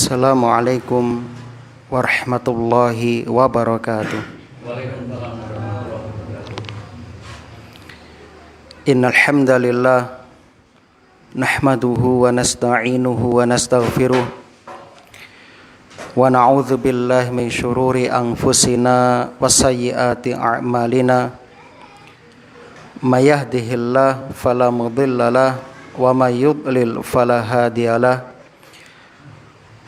Assalamualaikum warahmatullahi wabarakatuh. Innal hamdalillah nahmaduhu wa nasta'inuhu wa nastaghfiruh wa na'udzu billahi min syururi anfusina wa sayyiati a'malina. May yahdihillahu fala mudhillalah wa may yudlil fala hadiyalah.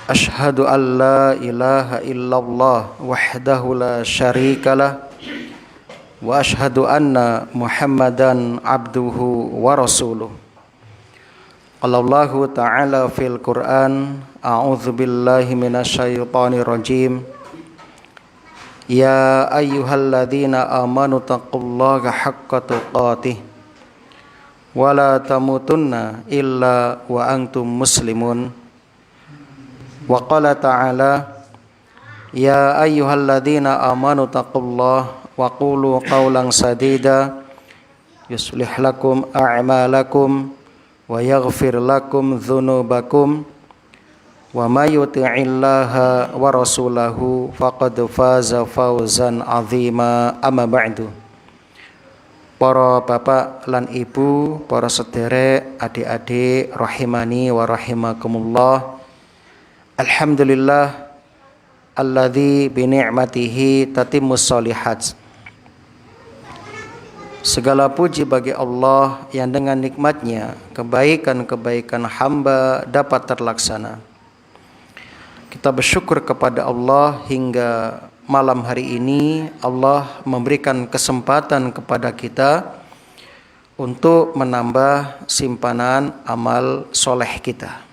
Ashhadu an la ilaha illallah wahdahu la syarikalah wa ashhadu anna Muhammadan abduhu wa rasuluh. Qala Allahu ta'ala fil Qur'an, a'udzu billahi minasyaitonir rajim. Ya ayyuhalladzina amanu taqullaha haqqa tuqatih wa la tamutunna illa wa antum muslimun. Wa qala ta'ala ya ayyuhalladzina amanu taqullaha wa qulu qawlan sadida yuslih lakum a'malakum wa yaghfir lakum dzunubakum wa may yuti'illaha wa rasulahu faqad faza fawzan 'azima. Amma ba'du. Para bapak lan ibu, para sederek, adik-adik rahimani wa rahimakumullah. Alhamdulillah alladzi bi ni'matihi tatimmus shalihat. Segala puji bagi Allah yang dengan nikmatnya kebaikan-kebaikan hamba dapat terlaksana. Kita bersyukur kepada Allah hingga malam hari ini Allah memberikan kesempatan kepada kita untuk menambah simpanan amal soleh kita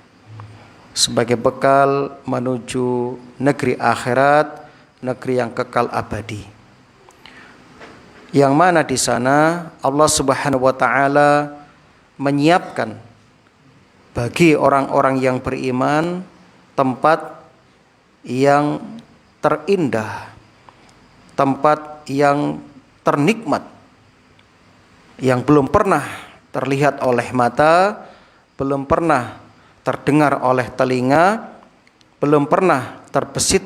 sebagai bekal menuju negeri akhirat, negeri yang kekal abadi. Yang mana di sana Allah Subhanahu wa taala menyiapkan bagi orang-orang yang beriman tempat yang terindah, tempat yang ternikmat, yang belum pernah terlihat oleh mata, belum pernah terdengar oleh telinga, belum pernah terbesit,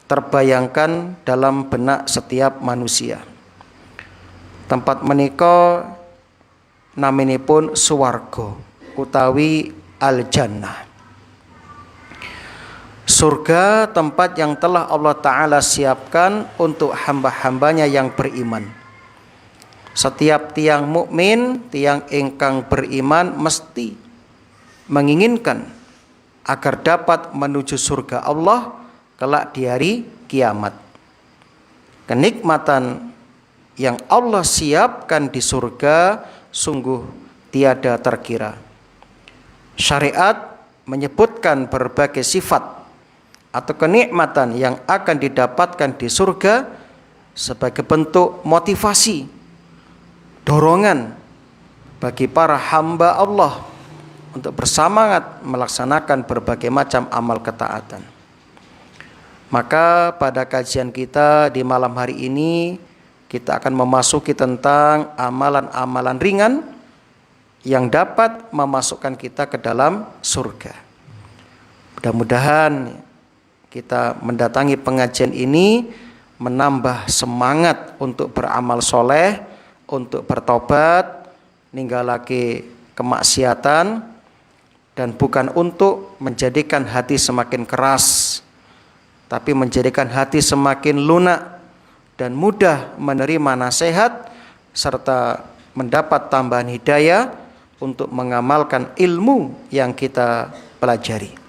terbayangkan dalam benak setiap manusia. Tempat menika naminipun suwarga utawi al-jannah. Surga tempat yang telah Allah Ta'ala siapkan untuk hamba-hambanya yang beriman. Setiap tiang mukmin, tiang ingkang beriman mesti menginginkan agar dapat menuju surga Allah kelak di hari kiamat. Kenikmatan yang Allah siapkan di surga sungguh tiada terkira. Syariat menyebutkan berbagai sifat atau kenikmatan yang akan didapatkan di surga sebagai bentuk motivasi, dorongan bagi para hamba Allah untuk bersemangat melaksanakan berbagai macam amal ketaatan. Maka pada kajian kita di malam hari ini kita akan memasuki tentang amalan-amalan ringan yang dapat memasukkan kita ke dalam surga. Mudah-mudahan kita mendatangi pengajian ini menambah semangat untuk beramal soleh, untuk bertobat, ninggalake kemaksiatan, dan bukan untuk menjadikan hati semakin keras, tapi menjadikan hati semakin lunak dan mudah menerima nasihat serta mendapat tambahan hidayah untuk mengamalkan ilmu yang kita pelajari.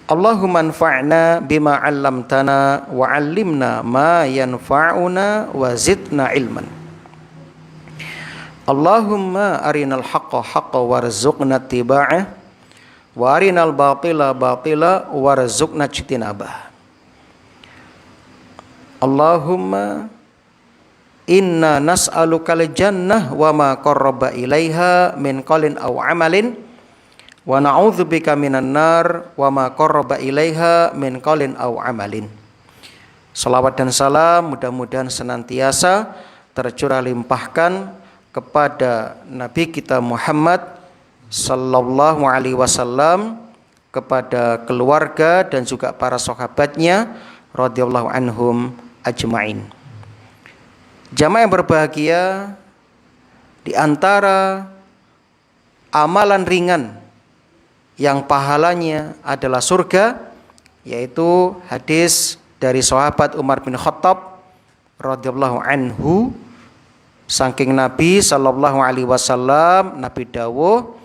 Allahumma anfa'na bima 'allamtana wa 'allimna ma yanfa'una wa zidna ilman. Allahumma arinal haqqa haqqa warzuqna ittiba'ah wa arinal batila batila warzuqna ijtinabah. Allahumma inna nas'alukal jannah wa ma qarraba ilaiha min qaulin aw amalin wa na'udzubika minan nar wa ma qarraba ilaiha min qaulin aw amalin. Salawat dan salam mudah-mudahan senantiasa tercurah limpahkan kepada Nabi kita Muhammad sallallahu alaihi wasallam, kepada keluarga dan juga para sahabatnya radhiyallahu anhum ajmain. Jamaah yang berbahagia, di antara amalan ringan yang pahalanya adalah surga, yaitu hadis dari sahabat Umar bin Khattab radhiyallahu anhu, saking Nabi sallallahu alaihi wasallam, Nabi dawuh,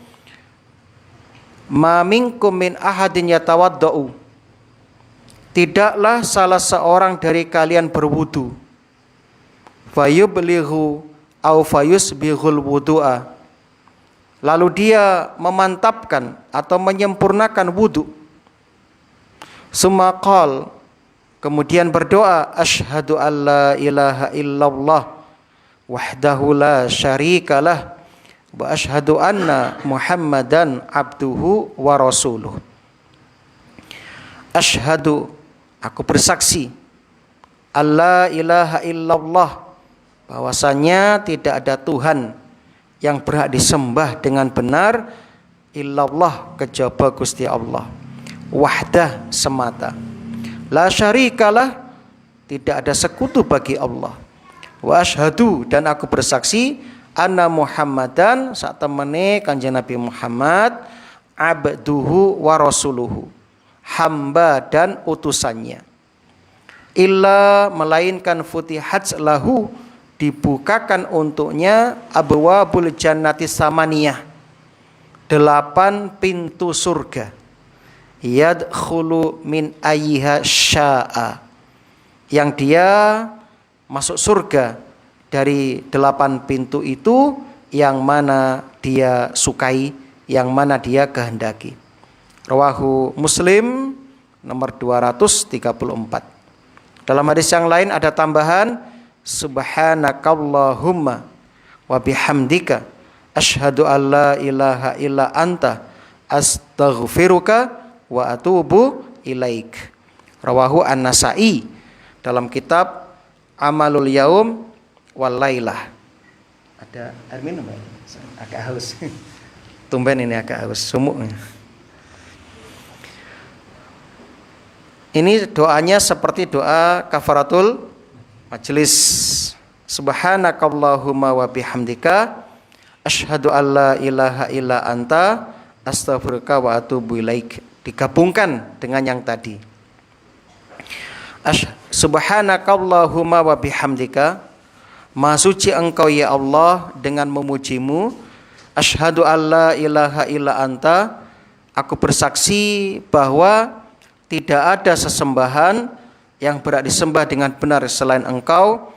"Ma minkum min ahadin yatawaddau." Tidaklah salah seorang dari kalian berwudu, fayublighu au fayusbighul wudu'a, lalu dia memantapkan atau menyempurnakan wudu. Summa qala, kemudian berdoa, asyhadu alla ilaha illallah wahdahu la syarikalah wa asyhadu anna Muhammadan abduhu wa rasuluh. Asyhadu, aku bersaksi, alla ilaha illallah, bahwasanya tidak ada Tuhan yang berhak disembah dengan benar illallah, kejaba Gusti Allah, wahdah, semata, la syarikalah, tidak ada sekutu bagi Allah, wa asyhadu, dan aku bersaksi, anna Muhammadan, saat temene Kanjeng Nabi Muhammad, abduhu wa rasuluhu, hamba dan utusannya, illa, melainkan futihat lahu, dibukakan untuknya, abwabul jannati samaniyah, 8 pintu surga, yadkhulu min ayyiha sya'a, yang dia masuk surga dari 8 pintu itu yang mana dia sukai, yang mana dia kehendaki. Rawahu Muslim nomor 234. Dalam hadis yang lain ada tambahan, subhanakallahumma wa bihamdika asyhadu an la ilaha illa anta astaghfiruka wa atubu ilaik. Rawahu An-Nasa'i dalam kitab Amalul Yaum wal Lailah. Ada air minum ya? Agak haus. Tumben ini agak haus, sumuk. Ini doanya seperti doa kafaratul majlis. Subhanakallahumma wa bihamdika asyhadu an la ilaha illa anta astaghfiruka wa atubu ilaik. Digabungkan dengan yang tadi. Subhanakallahumma wa bihamdika, maha suci engkau ya Allah dengan memujimu. Asyhadu an la ilaha illa anta, aku bersaksi bahwa tidak ada sesembahan yang berhak disembah dengan benar selain engkau.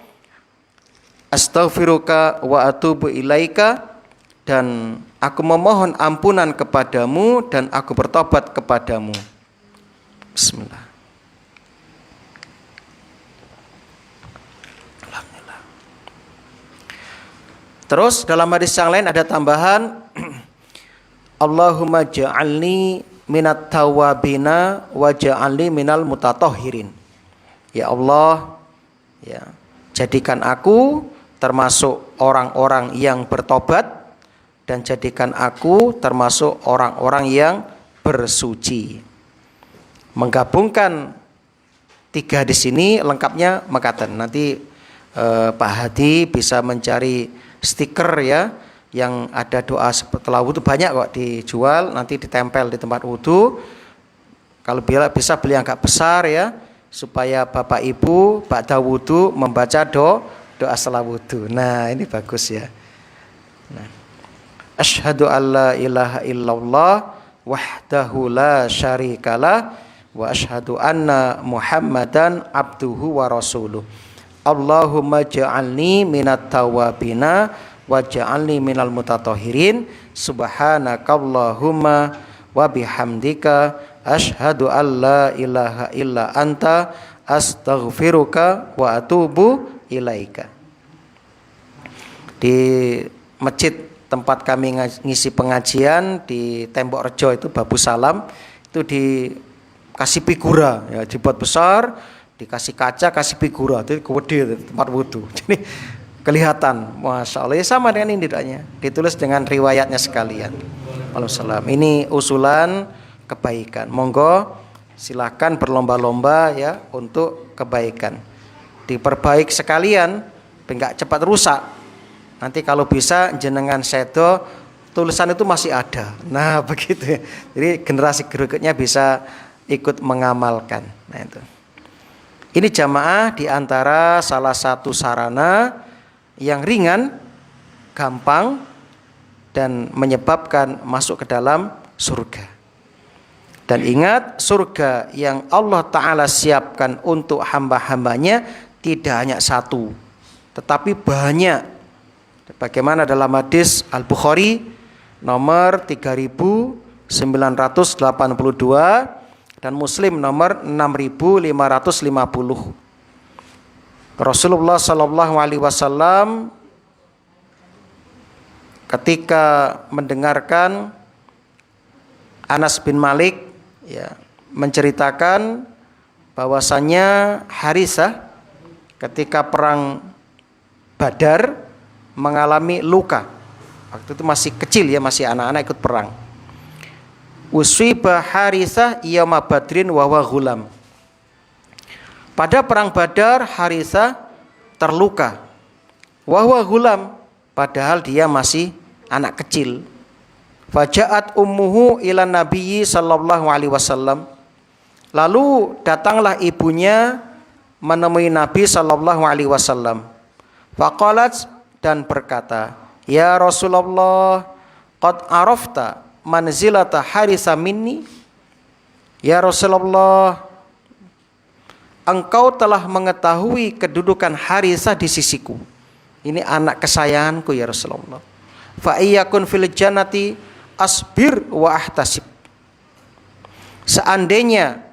Astaghfiruka wa atubu ilaika, dan aku memohon ampunan kepadamu dan aku bertobat kepadamu. Bismillah. Alhamdulillah. Terus dalam hadis yang lain ada tambahan, Allahumma ja'alni minat tawabina wa ja'alni minal mutatahhirin. Ya Allah, ya, jadikan aku termasuk orang-orang yang bertobat dan jadikan aku termasuk orang-orang yang bersuci. Menggabungkan 3 di sini lengkapnya mekaten. Nanti Pak Hadi bisa mencari stiker ya yang ada doa setelah wudu, banyak kok dijual, nanti ditempel di tempat wudu. Kalau bisa beli yang agak besar ya, supaya Bapak Ibu ba'da wudu membaca doa setelah wudu. Nah, ini bagus ya. Nah, asyhadu alla ilaha illallah wahdahu la syarikalah wa asyhadu anna Muhammadan abduhu wa rasuluh. Allahumma ja'alni minat tawabina wa ja'alni minal mutatahhirin. Subhanakallahumma wa bihamdika asyhadu an la ilaha illa anta astaghfiruka wa atubu ilaika. Di masjid tempat kami ngisi pengajian di Tembok Rejo itu Babu Salam, itu dikasih figura ya, dibuat besar, dikasih kaca, kasih figura, itu gede tempat wudu. Jadi kelihatan, masya Allah, ya sama dengan ini doanya, ditulis dengan riwayatnya sekalian. Waalaikumsalam. Ini usulan kebaikan. Monggo silakan berlomba-lomba ya untuk kebaikan. Diperbaik sekalian, enggak cepat rusak. Nanti kalau bisa jenengan sedo, tulisan itu masih ada. Nah, begitu ya. Jadi generasi berikutnya bisa ikut mengamalkan. Nah, itu. Ini jamaah di antara salah satu sarana yang ringan, gampang dan menyebabkan masuk ke dalam surga. Dan ingat, surga yang Allah Ta'ala siapkan untuk hamba-hambanya tidak hanya satu, tetapi banyak. Bagaimana dalam hadis Al-Bukhari nomor 3982 dan Muslim nomor 6550. Rasulullah Sallallahu Alaihi Wasallam ketika mendengarkan Anas bin Malik ya, menceritakan bahwasannya Harisah ketika perang Badar mengalami luka. Waktu itu masih kecil ya, masih anak-anak ikut perang. Usiba Harisah yauma Badrin wa huwa ghulam. Pada perang Badar Harisah terluka. Wa huwa ghulam, padahal dia masih anak kecil. Faja'at ummuhu ila nabiyyi sallallahu alaihi wasallam. Lalu datanglah ibunya menemui Nabi sallallahu alaihi wasallam. Faqalat, dan berkata, "Ya Rasulullah, qad arafta manzilata Harisa minni." Ya Rasulullah, engkau telah mengetahui kedudukan Harisah di sisiku. Ini anak kesayanganku ya Rasulullah. Fa iyyakun fil jannati asbir wa ahtasib. Seandainya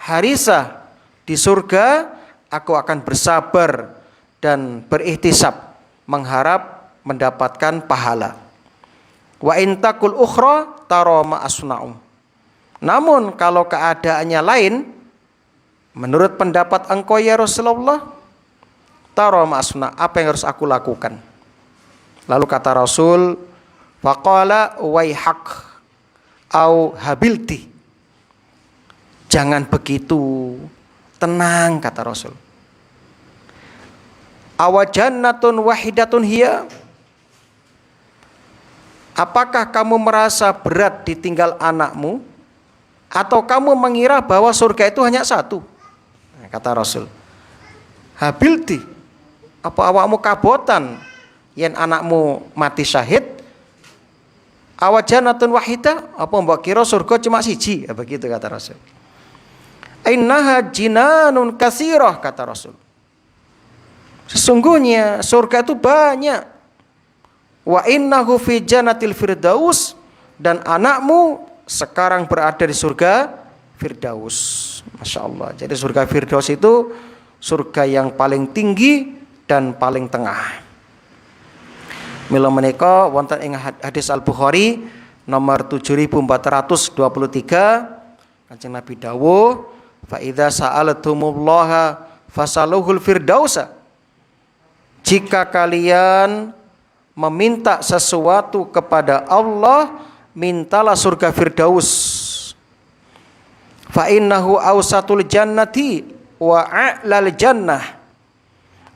Harisah di surga, aku akan bersabar dan berikhtisab, mengharap mendapatkan pahala. Wa in takul ukhra tara ma asna'u. Namun kalau keadaannya lain, menurut pendapat engkau ya Rasulullah, tara ma asna', apa yang harus aku lakukan? Lalu kata Rasul, faqala waihak au habilti. Jangan begitu, tenang kata Rasul. Awajannatun wahidatun hiya. Apakah kamu merasa berat ditinggal anakmu, atau kamu mengira bahwa surga itu hanya satu? Kata Rasul, habilti, apa awakmu kabotan yen anakmu mati syahid? Awajanatun wahidah, apa mbok kira surga cuma siji? Begitu kata Rasul. Innaha jinanun katsirah, kata Rasul. Sesungguhnya surga itu banyak. Wa innahu fi jannatil firdaus, dan anakmu sekarang berada di surga Firdaus. Masya Allah. Jadi surga Firdaus itu surga yang paling tinggi dan paling tengah. Mila menika wonten ing hadis Al-Bukhari nomor 7423, Kanjeng Nabi dawuh, fa idza sa'altumullaha fasaluhul firdausa. Jika kalian meminta sesuatu kepada Allah, mintalah surga Firdaus. Fa innahu awsatul jannati wa a'lal jannah.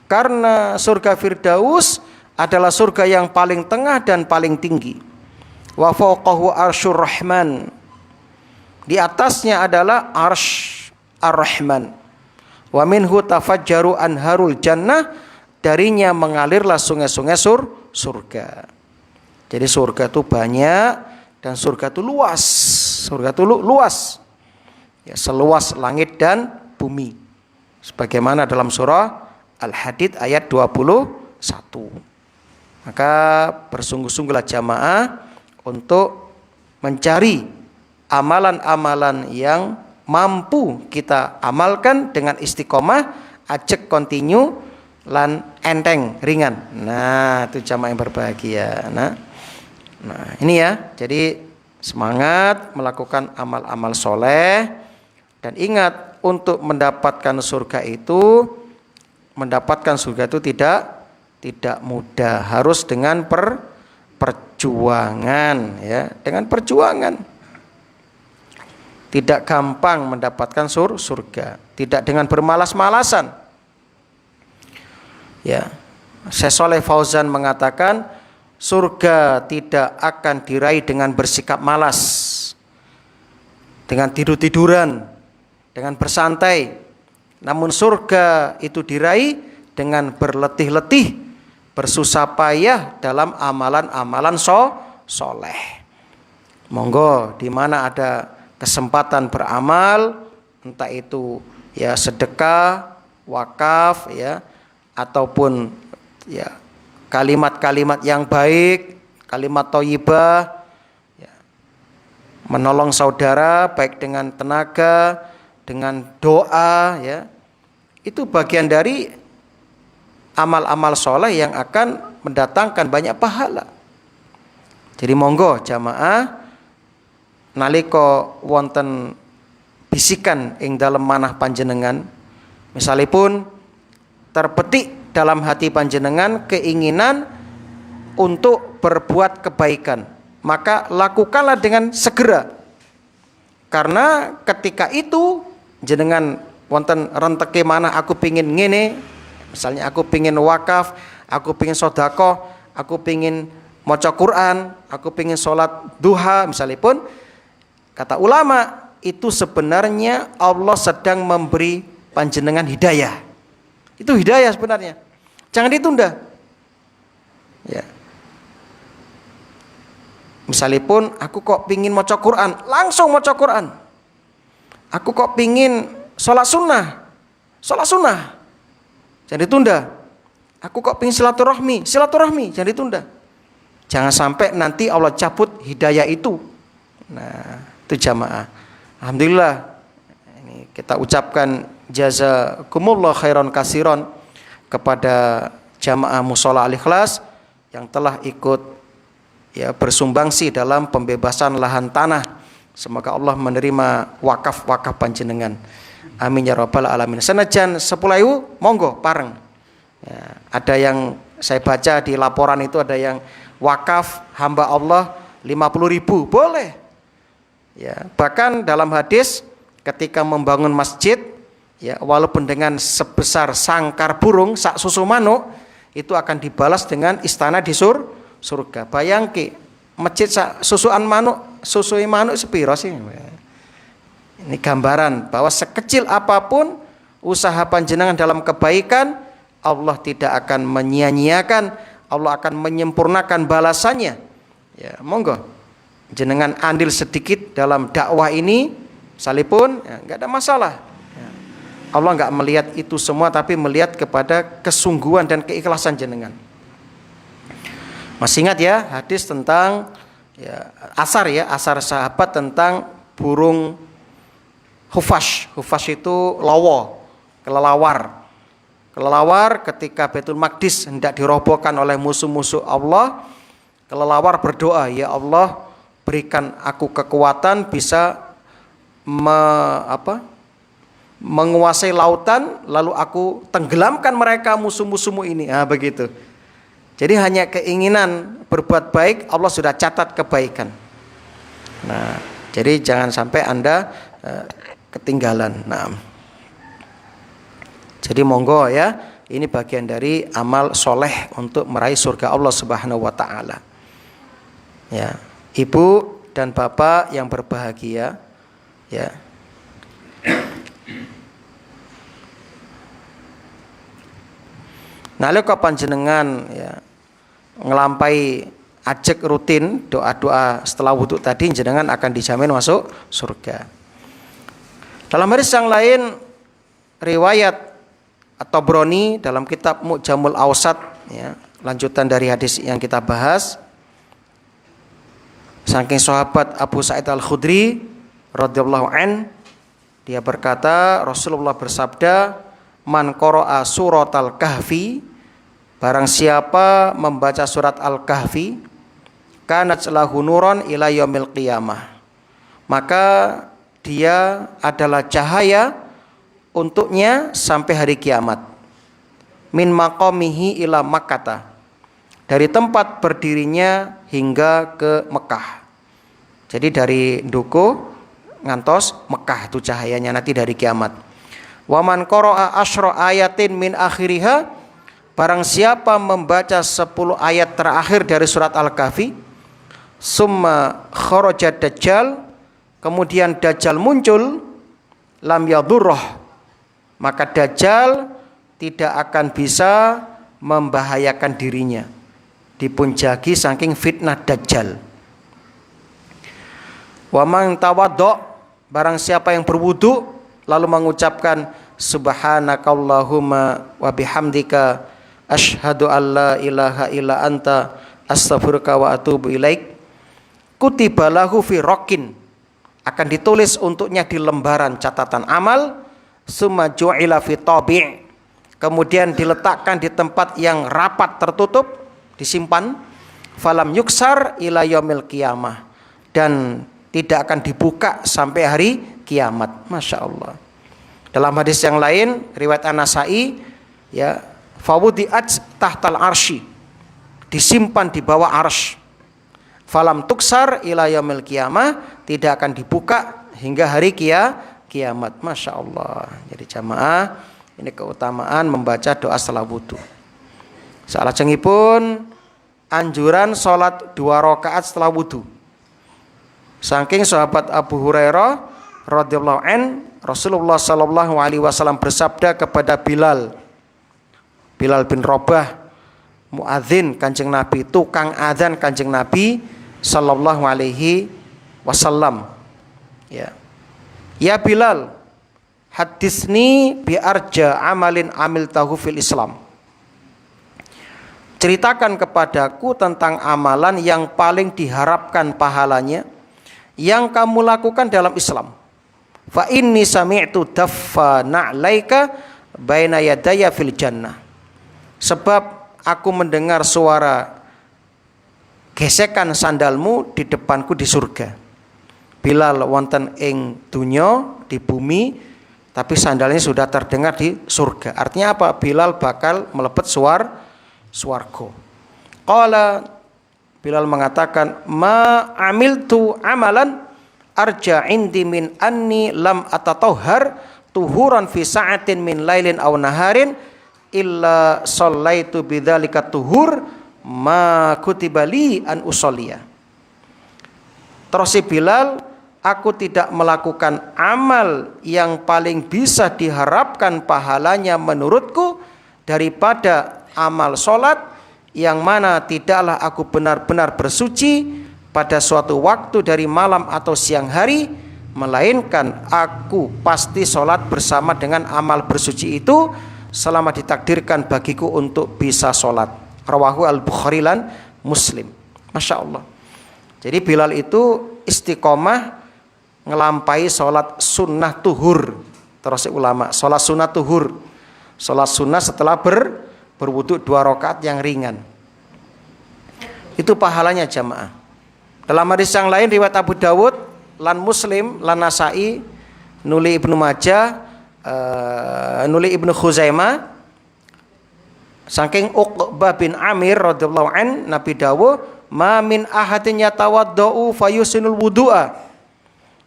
Karena surga Firdaus adalah surga yang paling tengah dan paling tinggi. Wa fawqahu arsyur rahman. Di atasnya adalah arsy ar-rahman. Wa minhu tafajjaru anharul jannah. Darinya mengalirlah sungai-sungai surga. Jadi surga itu banyak dan surga itu luas. Surga itu luas. Ya, seluas langit dan bumi. Sebagaimana dalam surah Al-Hadid ayat 21. Maka bersungguh-sungguhlah jamaah untuk mencari amalan-amalan yang mampu kita amalkan dengan istiqomah, ajak continue, lan enteng, ringan. Nah, itu jamaah yang berbahagia. Nah ini ya. Jadi semangat melakukan amal-amal soleh. Dan ingat, untuk mendapatkan surga itu tidak mudah, harus dengan perjuangan ya, dengan perjuangan. tidak gampang mendapatkan surga, tidak dengan bermalas-malasan. Ya, Syekh Shalih Fauzan mengatakan surga tidak akan diraih dengan bersikap malas, dengan tidur-tiduran, dengan bersantai. Namun surga itu diraih dengan berletih-letih, bersusah payah dalam amalan-amalan soleh. Monggo di mana ada kesempatan beramal, entah itu ya sedekah, wakaf ya, ataupun ya kalimat-kalimat yang baik, kalimat thayyibah, ya, menolong saudara baik dengan tenaga, dengan doa, ya, itu bagian dari amal-amal soleh yang akan mendatangkan banyak pahala. Jadi monggo jamaah nalika wonten bisikan ing dalem manah panjenengan, misalipun terpetik dalam hati panjenengan keinginan untuk berbuat kebaikan, maka lakukanlah dengan segera. Karena ketika itu jenengan wonten renteke manah aku pingin ngene, misalnya aku pingin wakaf, aku pingin sedekah, aku pingin maca Quran, aku pingin sholat duha misalipun, kata ulama itu sebenarnya Allah sedang memberi panjenengan hidayah. Itu hidayah sebenarnya. Jangan ditunda. Ya. Misalipun aku kok pingin maca Quran, langsung maca Quran. Aku kok pingin sholat sunnah, jangan ditunda. Aku kok pingin silaturahmi, jangan ditunda. Jangan sampai nanti Allah cabut hidayah itu. Nah, itu jamaah. Alhamdulillah, ini kita ucapkan jazakumullah khairan kasiron kepada jamaah Mushola Al-Ikhlas yang telah ikut ya bersumbangsi dalam pembebasan lahan tanah. Semoga Allah menerima wakaf-wakaf panjenengan. Amin ya rabbal alamin. Senajan 10.000 monggo pareng. Ya, ada yang saya baca di laporan itu ada yang wakaf hamba Allah 50.000 boleh. Ya, bahkan dalam hadis ketika membangun masjid ya walaupun dengan sebesar sangkar burung sak susu manuk itu akan dibalas dengan istana di surga. Bayangke masjid sak susuan manuk, susui manuk sepiro sih? Ini gambaran bahwa sekecil apapun usaha panjenengan dalam kebaikan, Allah tidak akan menyia-nyiakan, Allah akan menyempurnakan balasannya. Ya, monggo jenengan andil sedikit dalam dakwah ini, sekalipun ya, enggak ada masalah. Ya. Allah enggak melihat itu semua, tapi melihat kepada kesungguhan dan keikhlasan jenengan. Masih ingat ya hadis tentang ya, asar sahabat tentang burung hufash. Hufash itu lawa, kelelawar ketika Baitul Maqdis hendak dirobohkan oleh musuh-musuh Allah. Kelelawar berdoa, ya Allah berikan aku kekuatan bisa menguasai lautan, lalu aku tenggelamkan mereka musuh-musuhmu ini. Begitu. Jadi hanya keinginan berbuat baik, Allah sudah catat kebaikan. Nah, jadi jangan sampai Anda ketinggalan. Nah, jadi monggo ya, ini bagian dari amal soleh untuk meraih surga Allah Subhanahu Wa Taala. Ya, ibu dan bapak yang berbahagia, ya. Nalika panjenengan ya ngelampai ajek rutin doa-doa setelah wudhu tadi, jenengan akan dijamin masuk surga. Dalam hadis yang lain riwayat atau Broni dalam kitab Mu'jamul Awsat ya, lanjutan dari hadis yang kita bahas, saking sahabat Abu Sa'id Al-Khudri radhiyallahu an, dia berkata Rasulullah bersabda, man qara'a suratal kahfi, barang siapa membaca surat Al-Kahfi, kanat lahu nuron ila yaumil qiyamah, maka dia adalah cahaya untuknya sampai hari kiamat. Min maqamihi ila Makkah, dari tempat berdirinya hingga ke Mekah. Jadi dari Nduko ngantos Mekah itu cahayanya nanti dari kiamat. Wa man qara'a asyra ayatin min akhiriha, barang siapa membaca 10 ayat terakhir dari surat Al-Kahfi, summa kharaja dajjal, kemudian dajjal muncul, lam yadurrah, maka dajjal tidak akan bisa membahayakan dirinya, dipunjagi saking fitnah dajjal. Wa man tawaddo, barang siapa yang berwudu lalu mengucapkan subhanakallahumma wa bihamdika asyhadu an la ilaha illa anta astaghfiruka wa atubu ilaik, kutiba lahu fi raqin, akan ditulis untuknya di lembaran catatan amal, summa ju'ila fi tabi', kemudian diletakkan di tempat yang rapat tertutup, disimpan, falam yuksar ila yaumil qiyamah, dan tidak akan dibuka sampai hari kiamat. Masya Allah. Dalam hadis yang lain riwayat An-Nasa'i, ya, fawudi'at tahtal arsy, disimpan di bawah arsy, falam tuksar ila yaumil qiyamah, tidak akan dibuka hingga hari kiamat. Masya Allah. Jadi jamaah, ini keutamaan membaca doa setelah wudu. Salajengipun anjuran sholat 2 rakaat setelah wudu. Saking sahabat Abu Hurairah radhiyallahu an, Rasulullah sallallahu alaihi wasallam bersabda kepada Bilal bin Rabah, muadzin Kanjeng Nabi, tukang adzan Kanjeng Nabi sallallahu alaihi wasallam. Ya Bilal, hadisni bi arja amalin amiltahu fil Islam. Ceritakan kepadaku tentang amalan yang paling diharapkan pahalanya yang kamu lakukan dalam Islam. Fa inni sami'tu daffa na'laika baina yadaya fil jannah. Sebab aku mendengar suara gesekan sandalmu di depanku di surga. Bilal wonten ing dunya, di bumi, tapi sandalnya sudah terdengar di surga. Artinya apa? Bilal bakal melebet swarga. Qala, Bilal mengatakan, ma amiltu amalan arja indi min anni lam atatahhar tuhuran fi sa'atin min lailin aw naharin illa shallaitu bidzalika tuhur ma kutiba li an usolliya. Terus si Bilal, aku tidak melakukan amal yang paling bisa diharapkan pahalanya menurutku daripada amal sholat, yang mana tidaklah aku benar-benar bersuci pada suatu waktu dari malam atau siang hari, melainkan aku pasti sholat bersama dengan amal bersuci itu selama ditakdirkan bagiku untuk bisa sholat. Rawahu al-Bukhari lan Muslim. Masya Allah. Jadi Bilal itu istiqomah ngelampai sholat sunnah tuhur. Terus ulama, sholat sunnah tuhur, sholat sunnah setelah berwudu 2 rakaat yang ringan. Itu pahalanya jamaah. Dalam hadis yang lain riwayat Abu Dawud lan Muslim lan Nasa'i, nuli Ibnu Majah, nuli Ibnu Khuzaimah, saking Uqbah bin Amir radhiyallahu an, Nabi dawuh, ma min ahadin yatawaddau fayusinul wudu'a.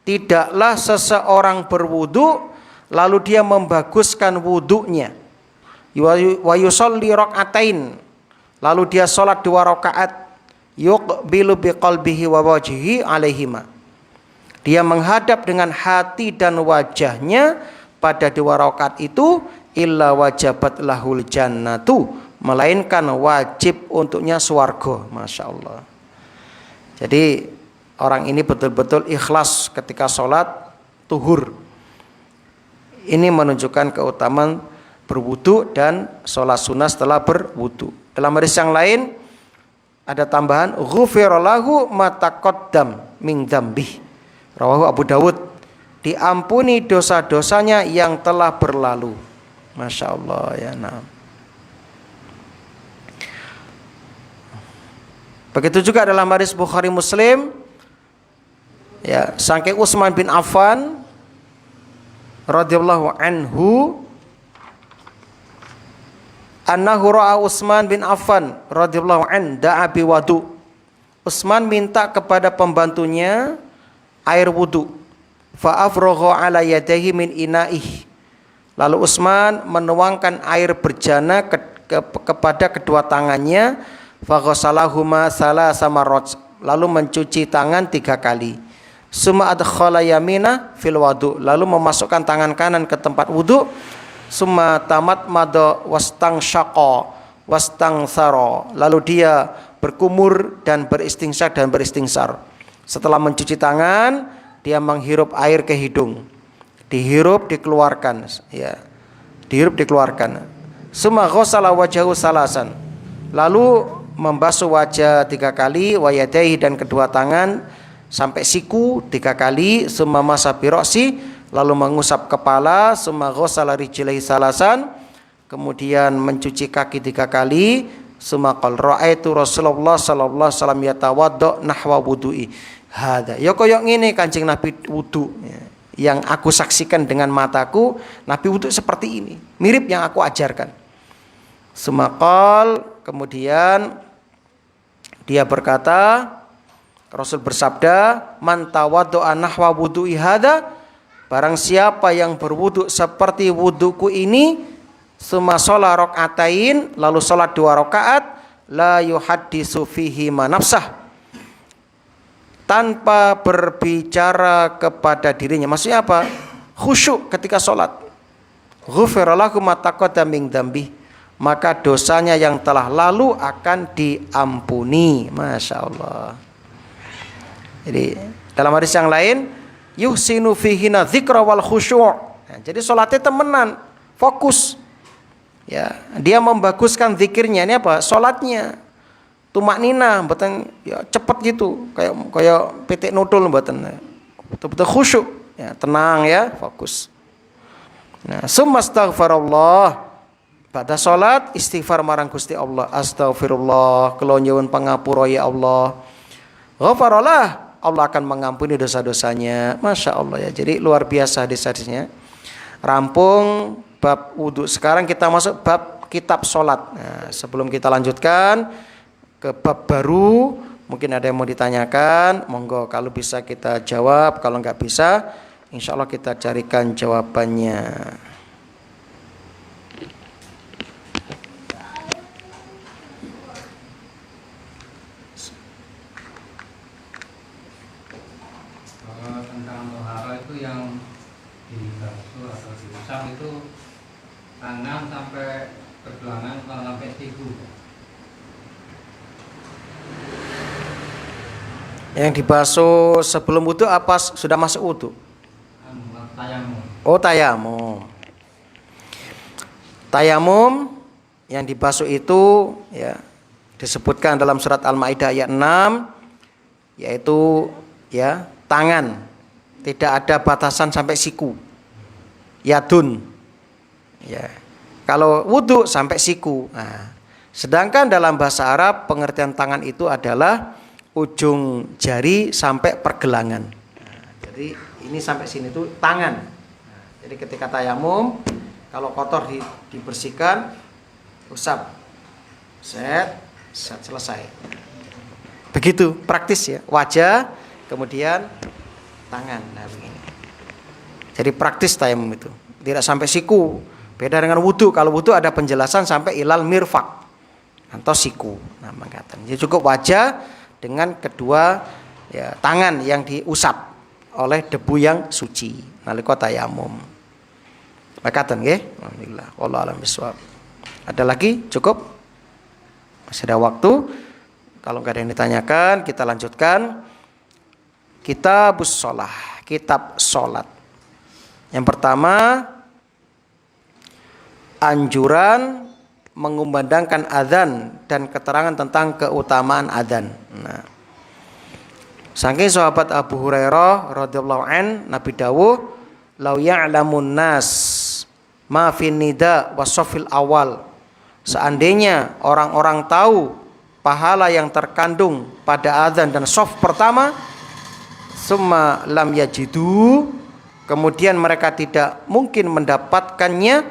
Tidaklah seseorang berwudu lalu dia membaguskan wudunya, wa yusolli rakaatain, lalu dia sholat 2 rakaat, yuqbilu biqalbihi wa wajhihi alaihima, dia menghadap dengan hati dan wajahnya pada 2 rakaat itu, illa wajabat lahul jannatu, melainkan wajib untuknya swarga. Masya Allah. Jadi orang ini betul-betul ikhlas ketika sholat tuhur. Ini menunjukkan keutamaan berwudu dan sholat sunnah setelah berwudu. Dalam hadis yang lain ada tambahan, ghufira lahu ma taqaddam min dzambih. Rawahu Abu Dawud. Diampuni dosa-dosanya yang telah berlalu. Masya Allah ya. Nah. Begitu juga dalam hadis Bukhari Muslim, ya, saking Utsman bin Affan radhiyallahu anhu, annahu ra'a Utsman bin Affan radhiyallahu an da'a bi wudu. Utsman minta kepada pembantunya air wudu. fa afragha ala yadayhi min inaih. Lalu Utsman menuangkan air berjana kepada kedua tangannya, fa ghasalahuma salasa marrat, lalu mencuci tangan 3 kali. Summa adkhala yamina fil wudu, lalu memasukkan tangan kanan ke tempat wudu. Summa tamatmada wastangsyaqa wastangsara, lalu dia berkumur dan beristingsar. Setelah mencuci tangan, dia menghirup air ke hidung. Dihirup dikeluarkan, ya. Dihirup dikeluarkan. Summa ghassala wajhahu salasan, lalu membasuh wajah 3 kali, wa yadayhi dan kedua tangan sampai siku 3 kali. Summa masa biroksi, lalu mengusap kepala. Summa ghassala rijlaihi salasan, kemudian mencuci kaki 3 kali. Summa qala ra'aitu Rasulullah sallallahu alaihi wasallam yatawaddo nahwa wudu'i hada. Ya koyo ngene Kanjeng Nabi wudu, ya. Yang aku saksikan dengan mataku, Nabi wudu seperti ini, mirip yang aku ajarkan. Summa qala, kemudian dia berkata, Rasul bersabda, man tawaddo'a nahwa wudu'i hada, barang siapa yang berwudu seperti wuduku ini, summa sholat rakaatain, lalu sholat 2 rakaat, la yuhaddisu fihi ma nafsah, tanpa berbicara kepada dirinya. Maksudnya apa? Khusyuk ketika sholat. Ghufira lahu ma taqaddama min dzambi, maka dosanya yang telah lalu akan diampuni. Masya Allah. Jadi dalam hadis yang lain, yuhsinu fihi dzikra wal khusyu'. Nah, jadi sholatnya temenan, fokus. Ya, dia membaguskan zikirnya. Ini apa? Sholatnya tumaknina, mboten ya cepet gitu, kayak pitik nudul mboten. Betul-betul khusyuk, ya, tenang ya, fokus. Nah, summa astaghfirullah. Pada sholat istighfar marang Gusti Allah. Astaghfirullah, kula nyuwun pangapura ya Allah. Ghafaralah, Allah akan mengampuni dosa-dosanya. Masya Allah ya. Jadi luar biasa hadis-hadisnya. Rampung bab wudu. Sekarang kita masuk bab kitab sholat. Nah, sebelum kita lanjutkan ke bab baru, mungkin ada yang mau ditanyakan, monggo, kalau bisa kita jawab, kalau nggak bisa, insya Allah kita carikan jawabannya. Tentang tohara itu yang dibasuh atau diusap itu tangan sampai pergelangan atau sampai siku. Yang dibasuh sebelum wudu apa sudah masuk wudu? Tayamum. Oh, tayamum. Tayamum yang dibasuh itu ya disebutkan dalam surat Al-Maidah ayat 6, yaitu ya tangan, tidak ada batasan sampai siku. Yadun. Ya. Kalau wudu sampai siku. Nah, sedangkan dalam bahasa Arab pengertian tangan itu adalah ujung jari sampai pergelangan. Nah, jadi ini sampai sini tuh tangan. Nah, jadi ketika tayamum, kalau kotor dibersihkan, usap, set selesai. Begitu praktis ya. Wajah, kemudian tangan. Nah, begini. Jadi praktis tayamum itu. Tidak sampai siku. Beda dengan wudu. Kalau wudu ada penjelasan sampai ilal mirfaq atau siku. Nah, mengatakan. Jadi cukup wajah dengan kedua ya, tangan yang diusap oleh debu yang suci nalika tayamum. Makaten nggih. Alhamdulillah. Wallahu a'lam bishawab. Ada lagi? Cukup? Masih ada waktu. Kalau nggak ada yang ditanyakan, kita lanjutkan. Kitabus sholah, kitab sholat. Yang pertama, anjuran mengumandangkan adzan dan keterangan tentang keutamaan adzan. Nah, saking sahabat Abu Hurairah radhiyallahu an, Nabi dawuh, "Lau ya'lamun nas ma fin nida wasofil awal." Seandainya orang-orang tahu pahala yang terkandung pada adzan dan shaf pertama, summa lam yajidu, kemudian mereka tidak mungkin mendapatkannya,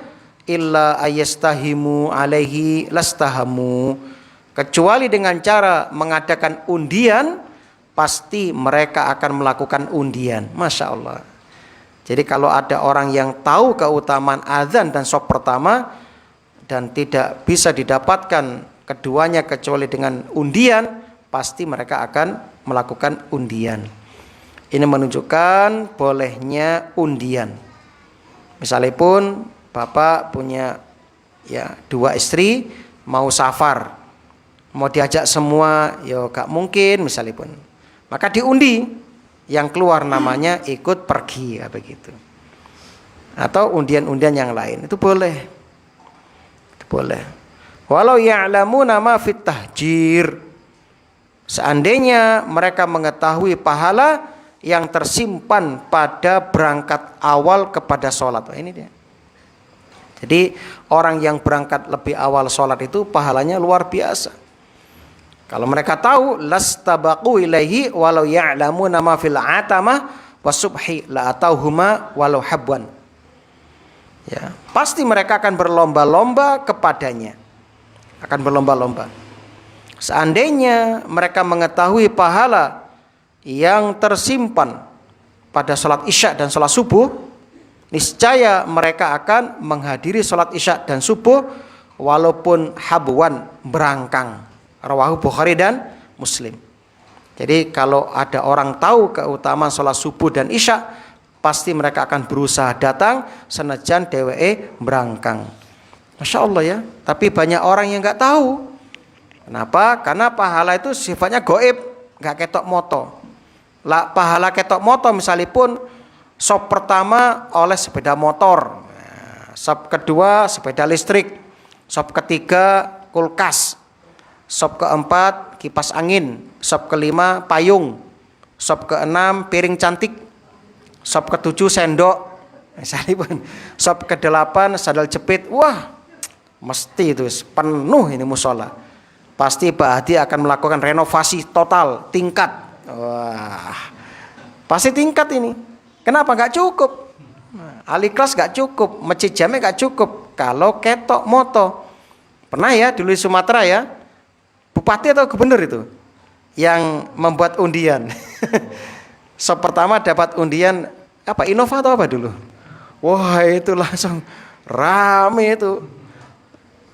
illa ayastahimu alaihi lastahamu, kecuali dengan cara mengadakan undian, pasti mereka akan melakukan undian. Masya Allah. Jadi kalau ada orang yang tahu keutamaan azan dan shaf pertama dan tidak bisa didapatkan keduanya kecuali dengan undian, pasti mereka akan melakukan undian. Ini menunjukkan bolehnya undian. Misalnya pun bapak punya ya 2 istri, mau safar, mau diajak semua, ya gak mungkin misalnya pun. Maka diundi, yang keluar namanya ikut pergi, begitu. Atau undian-undian yang lain, itu boleh. Itu boleh. Walau ya'lamuna ma fit tahjir. Seandainya mereka mengetahui pahala yang tersimpan pada berangkat awal kepada sholat. Ini dia. Jadi orang yang berangkat lebih awal sholat itu pahalanya luar biasa. Kalau mereka tahu lastabaqu ilaihi walau ya'lamuna ma fil atamah wasubhi la atauhuma walau habwan. Ya, pasti mereka akan berlomba-lomba kepadanya. Akan berlomba-lomba. Seandainya mereka mengetahui pahala yang tersimpan pada sholat isya dan sholat subuh, niscaya mereka akan menghadiri sholat isya dan subuh walaupun habwan, berangkang. Rawahu Bukhari dan Muslim. Jadi kalau ada orang tahu keutamaan sholat subuh dan isya, pasti mereka akan berusaha datang senajan dheweke berangkang. Masya Allah ya. Tapi banyak orang yang nggak tahu. Kenapa? Karena pahala itu sifatnya goib, nggak ketok moto. Lah pahala ketok moto misalnya pun shop pertama oleh sepeda motor, shop kedua sepeda listrik, shop ketiga kulkas, shop keempat kipas angin, shop kelima payung, shop keenam piring cantik, shop ketujuh sendok, misalnya pun shop kedelapan sandal jepit. Wah, mesti itu penuh ini musola. Pasti Pak Hadi akan melakukan renovasi total tingkat. Wah, pasti tingkat ini. Kenapa nggak cukup? Al-Ikhlas nggak cukup, masjid jami nggak cukup. Kalau ketok moto, pernah ya dulu di Sumatera ya, bupati atau gubernur itu yang membuat undian. So pertama dapat undian apa Innova atau apa dulu? Wah itu langsung rame itu.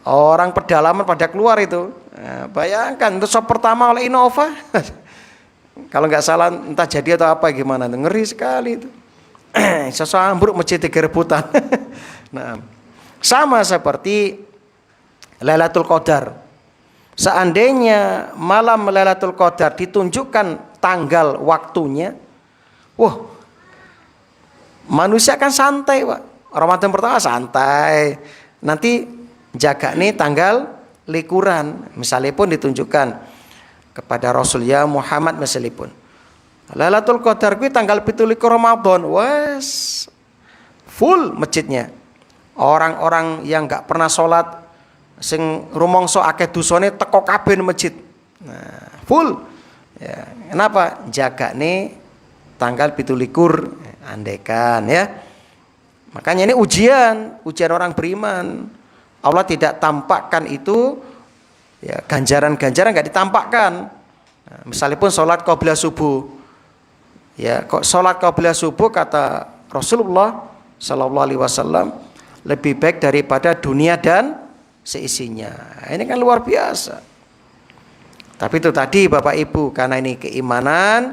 Orang pedalaman pada keluar itu. Nah, bayangkan itu shop pertama oleh Innova. Kalau nggak salah entah jadi atau apa gimana, ngeri sekali itu. Sesambruk masjid 3 rebutan. Nah, sama seperti Lailatul Qadar. Seandainya malam Lailatul Qadar ditunjukkan tanggal waktunya, wah, manusia kan santai, Pak. Ramadan pertama santai. Nanti jaga nih tanggal likuran, misalnya pun ditunjukkan kepada Rasul ya Muhammad misalnya pun. Lailatul Qadar kuwi tanggal 17 Ramadan, wes full masjidnya. Orang-orang yang enggak pernah sholat sing rumangsa akeh dosane teko kabeh masjid. Nah, full. Ya, kenapa? Jaga nih tanggal 17 andekan ya. Makanya ini ujian orang beriman. Allah tidak tampakkan itu ya, ganjaran-ganjaran enggak ditampakkan. Nah, misalnya pun sholat qabla subuh. Ya, kok sholat qabla subuh kata Rasulullah sallallahu alaihi wasallam lebih baik daripada dunia dan seisinya. Ini kan luar biasa. Tapi itu tadi Bapak Ibu, karena ini keimanan,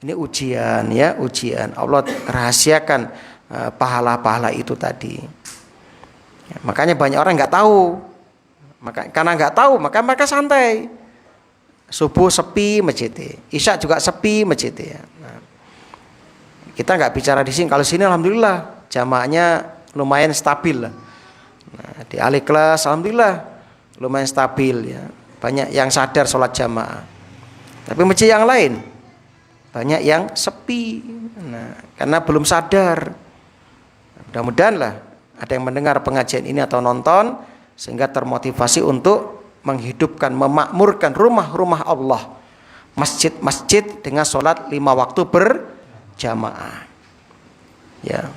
ini ujian ya, ujian. Allah rahasiakan pahala-pahala itu tadi. Ya, makanya banyak orang nggak tahu. Karena nggak tahu, maka mereka santai. Subuh sepi masjid, isya juga sepi masjid. Nah, kita nggak bicara di sini. Kalau sini alhamdulillah jamaahnya lumayan stabil. Nah, di Al-Ikhlas alhamdulillah lumayan stabil ya. Banyak yang sadar sholat jamaah. Tapi masjid yang lain banyak yang sepi. Nah, karena belum sadar. Mudah-mudahan lah ada yang mendengar pengajian ini atau nonton sehingga termotivasi untuk menghidupkan, memakmurkan rumah-rumah Allah, masjid-masjid dengan sholat 5 waktu berjamaah. Ya.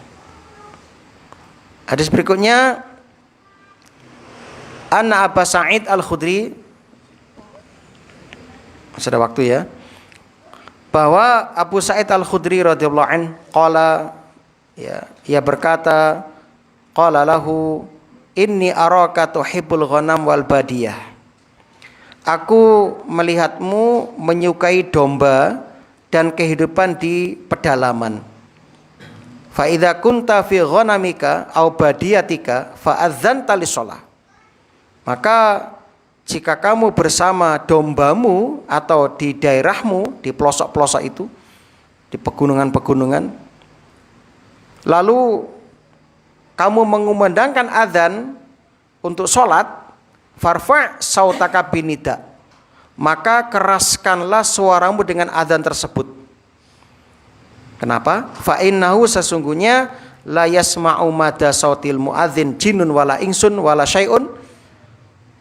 Hadis berikutnya, Anna Abu Sa'id Al-Khudri, masih ada waktu ya, bahwa Abu Sa'id Al-Khudri radhiyallahu anhu qala, ya, ia berkata, qala lahu inni araka tuhibbul ghanam wal badiyah. Aku melihatmu menyukai domba dan kehidupan di pedalaman. Fa idza kunta fi ghanamika aw badiyatika fa adzanta lis-shalah. Maka jika kamu bersama dombamu atau di daerahmu, di pelosok-pelosok itu, di pegunungan-pegunungan, lalu kamu mengumandangkan azan untuk sholat, farfa' sautaka binida, maka keraskanlah suaramu dengan azan tersebut. Kenapa? Fa innahu, sesungguhnya, la yasma'u mada sautil muadzin jinnun wala insun wala syai'un.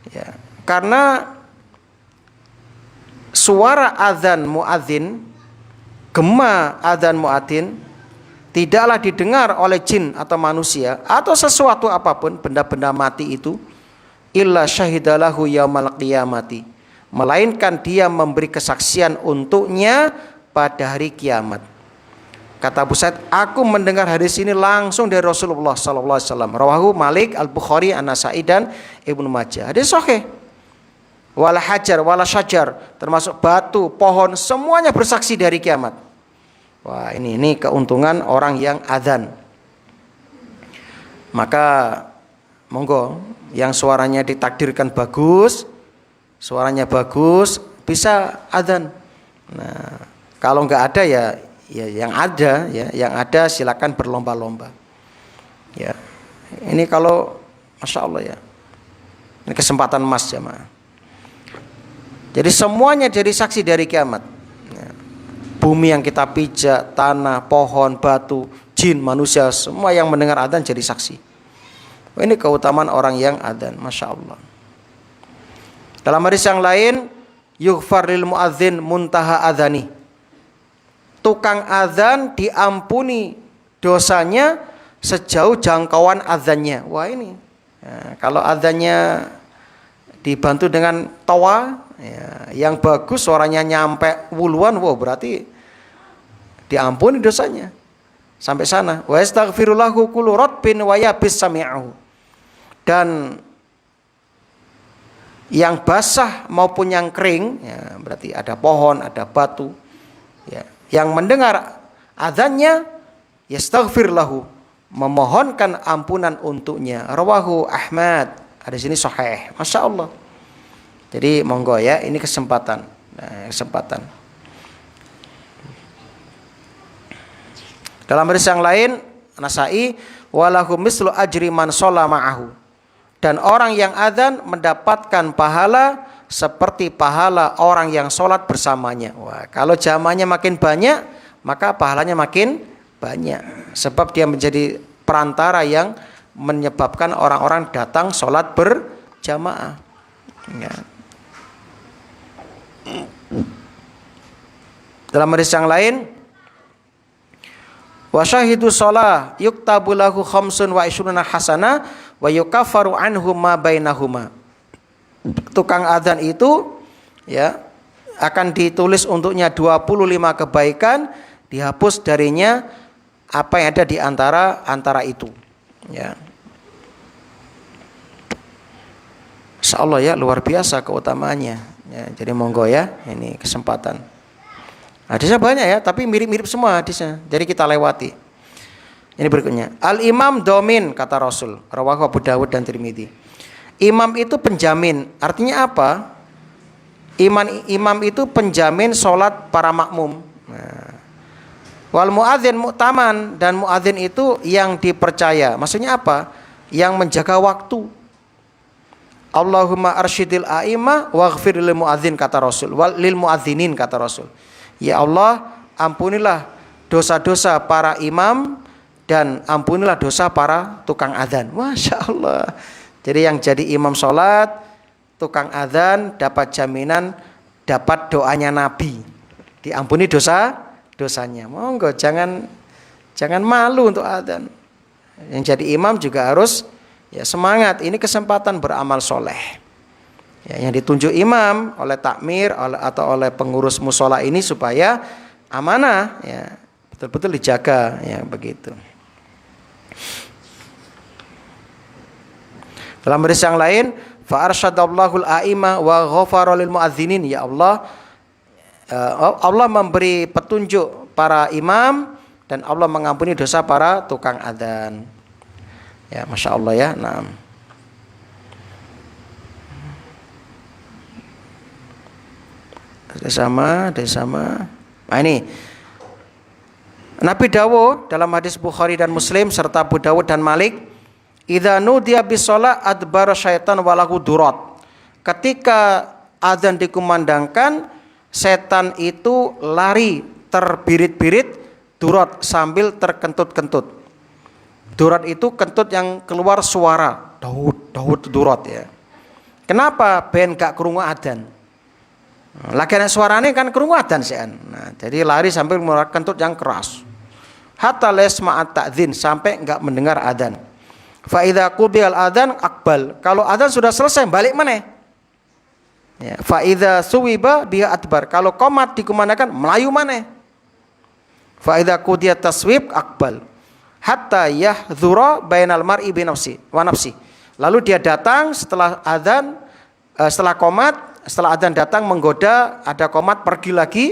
Ya, karena suara azan muadzin, gema azan muadzin tidaklah didengar oleh jin atau manusia atau sesuatu apapun, benda-benda mati itu, illa syahidalahu yaumal qiyamati, melainkan dia memberi kesaksian untuknya pada hari kiamat. Kata Abu Sa'id, aku mendengar hadis ini langsung dari Rasulullah sallallahu alaihi wasallam. Rawahu Malik, Al-Bukhari, An-Nasa'i dan Ibnu Majah. Hadis sahih. Wala hajar, wala syajar, termasuk batu, pohon, semuanya bersaksi dari kiamat. Wah, ini keuntungan orang yang adzan. Maka monggo yang suaranya ditakdirkan bagus, suaranya bagus, bisa adzan. Nah, kalau enggak ada ya yang ada silakan berlomba-lomba. Ya. Ini kalau Masya Allah ya. Ini kesempatan emas jemaah. Jadi semuanya jadi saksi dari kiamat. Ya. Bumi yang kita pijak, tanah, pohon, batu, jin, manusia, semua yang mendengar adzan jadi saksi. Ini keutamaan orang yang adzan, Masya Allah. Dalam hadis yang lain, yughfar lil muadzin muntaha adzani. Tukang adzan diampuni dosanya sejauh jangkauan adzannya. Wah ini, ya, kalau adzannya dibantu dengan tawa, ya, yang bagus, suaranya nyampe wuluan, wow, berarti diampuni dosanya sampai sana. Wa astaghfirullahu kullu ratbin wa yabis sami'ahu. Dan yang basah maupun yang kering, ya, berarti ada pohon, ada batu, ya, yang mendengar azannya yastaghfir lahu, memohonkan ampunan untuknya. Rawahu Ahmad. Hadis ini sahih. Masya Allah. Jadi monggo ya, ini kesempatan. Kesempatan. Dalam hadis yang lain, Nasa'i, walahu mislu ajri man sholla ma'ahu. Dan orang yang azan mendapatkan pahala seperti pahala orang yang sholat bersamanya. Wah, kalau jamaahnya makin banyak, maka pahalanya makin banyak. Sebab dia menjadi perantara yang menyebabkan orang-orang datang sholat berjamaah. Ya. Dalam hadis yang lain, wa syahidu sholah yuktabu lahu khamsun wa ishruna hasanah wa yukaffaru anhum ma bainahuma. Tukang adzan itu, ya, akan ditulis untuknya 25 kebaikan, dihapus darinya apa yang ada di antara itu, ya. Insyaallah ya, luar biasa keutamaannya, ya. Jadi monggo ya, ini kesempatan. Hadisnya banyak ya, tapi mirip-mirip semua hadisnya. Jadi kita lewati. Ini berikutnya. Al-imam domin, kata Rasul. Rawahu Abu Dawud dan Tirmidzi. Imam itu penjamin. Artinya apa? Imam itu penjamin sholat para makmum. Nah. Wal muadzin mu'taman, dan muadzin itu yang dipercaya. Maksudnya apa? Yang menjaga waktu. Allahumma arsyidil a'imah waghfir lil muadzin, kata Rasul. Wal lil muadzinin, kata Rasul. Ya Allah, ampunilah dosa-dosa para imam dan ampunilah dosa para tukang adzan. Masya Allah. Jadi yang jadi imam sholat, tukang adzan dapat jaminan, dapat doanya Nabi, diampuni dosanya. Monggo jangan malu untuk adzan. Yang jadi imam juga harus ya semangat. Ini kesempatan beramal soleh. Ya, yang ditunjuk imam oleh takmir atau oleh pengurus musola ini supaya amanah, ya, betul-betul dijaga, ya begitu. Dalam hadis yang lain, fa arsyadallahu al-a'imah wa ghafara lil muadzinin. Ya Allah, Allah memberi petunjuk para imam dan Allah mengampuni dosa para tukang adzan. Ya, Masya Allah ya. Nah, sama. Nah ini Nabi Dawud dalam hadis Bukhari dan Muslim serta Abu Dawud dan Malik, idza nudiya bis-shalah adbara syaitan walahu durat. Ketika azan dikumandangkan, setan itu lari terbirit-birit, durat sambil terkentut-kentut. Durat itu kentut yang keluar suara, Daud durat ya. Kenapa ben gak krungu adzan? Lagi suaranya kan krungu adzan sean. Nah, jadi lari sambil mengeluarkan kentut yang keras. Hatta lesma'at ta'dzin, sampai enggak mendengar adzan. Fa idza qudiyal adzan aqbal. Kalau adzan sudah selesai balik mana? Ya, fa idza suwiba biha adbar. Kalau qomat dikumandangkan melayu mana? Fa idza qudiyat taswib aqbal. Hatta yahdhura bainal mar'i bi nafsi wa nafsi. Lalu dia datang setelah adzan, setelah qomat, setelah adzan datang menggoda, ada qomat pergi lagi,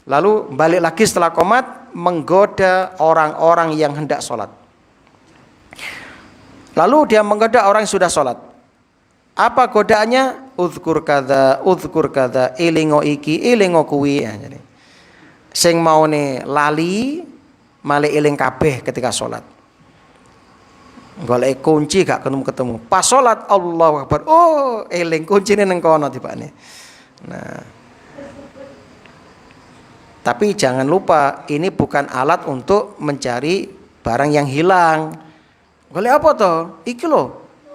lalu balik lagi setelah qomat menggoda orang-orang yang hendak sholat. Lalu dia menggoda orang yang sudah sholat. Apa godaannya? Uzkur kada, ilingo iki, ilingo kuwi. Ya, jadi sing maune lali, male eling kabeh ketika sholat. Golek kunci gak ketemu. Pas sholat Allahu Akbar. Oh, eling kuncine nang kono tibane. Nah. Tapi jangan lupa ini bukan alat untuk mencari barang yang hilang. Golek apa to? Iki lho.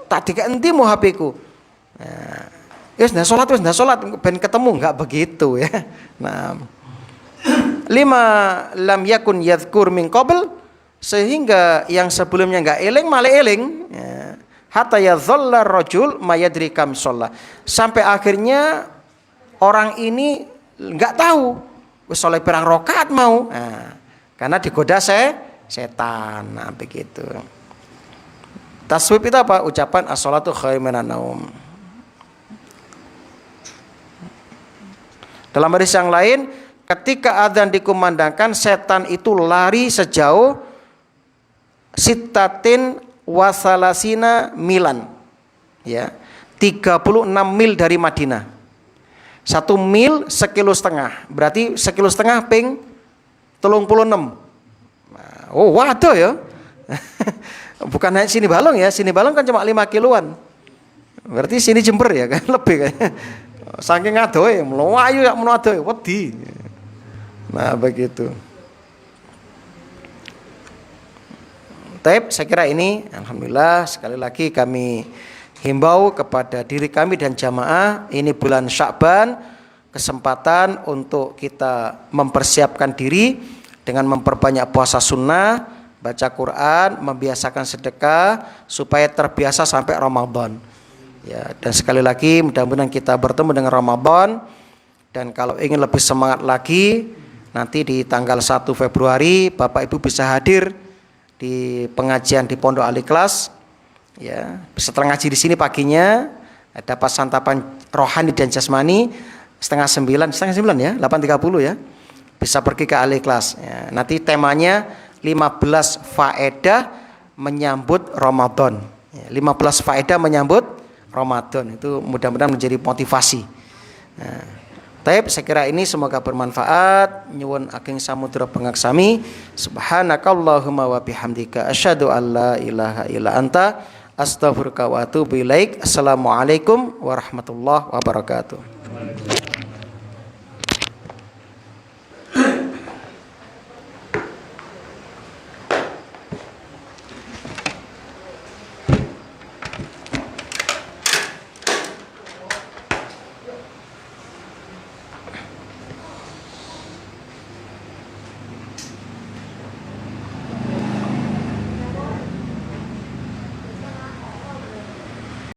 Tak dikek endi mu HP-ku. Nah, wis ndak salat ben ketemu, enggak begitu ya. Nah. 5 lam yakun yadhkur min qabl, sehingga yang sebelumnya enggak eling malah eling ya. Hatta yadhalla rajul mayadri kam sholat, sampai akhirnya orang ini enggak tahu wis sholat pirang rakaat mau. Nah, karena digoda setan. Nah, begitu. Taswib itu apa? Ucapan as-sholatu khairun minan naum. Dalam hadis yang lain, ketika adzan dikumandangkan, setan itu lari sejauh sittatin wasalasina milan, ya, 36 mil dari Madinah. 1 mil 1,5 kilo, berarti 1,5 kilo ping 36. Nah, oh waduh ya. Bukan hanya sini Balong ya, sini Balong kan cuma 5 kiloan. Berarti sini Jember ya kan lebih kayaknya. Saking adoe, melayu ya menu adoe, wedi. Nah, begitu. Taib, saya kira ini alhamdulillah sekali lagi kami himbau kepada diri kami dan jamaah, ini bulan Sya'ban, kesempatan untuk kita mempersiapkan diri dengan memperbanyak puasa sunnah, baca Quran, membiasakan sedekah supaya terbiasa sampai Ramadan. Ya, dan sekali lagi mudah-mudahan kita bertemu dengan Ramadan, dan kalau ingin lebih semangat lagi nanti di tanggal 1 Februari Bapak Ibu bisa hadir di pengajian di Pondok Al-Ikhlas. Ya, setelah ngaji di sini paginya dapat santapan rohani dan jasmani setengah 9 ya, 8.30 ya. Bisa pergi ke Al-Ikhlas. Ya, nanti temanya 15 faedah menyambut Ramadan. Ya, 15 faedah menyambut Ramadan, itu mudah-mudahan menjadi motivasi. Nah, taib, saya kira ini semoga bermanfaat. Nyuwun ageng samudra pengaksami. Subhanakallahumma wa bihamdika asyhadu an la ilaha illa anta astaghfiruka wa atubu ilaik. Assalamualaikum warahmatullahi wabarakatuh.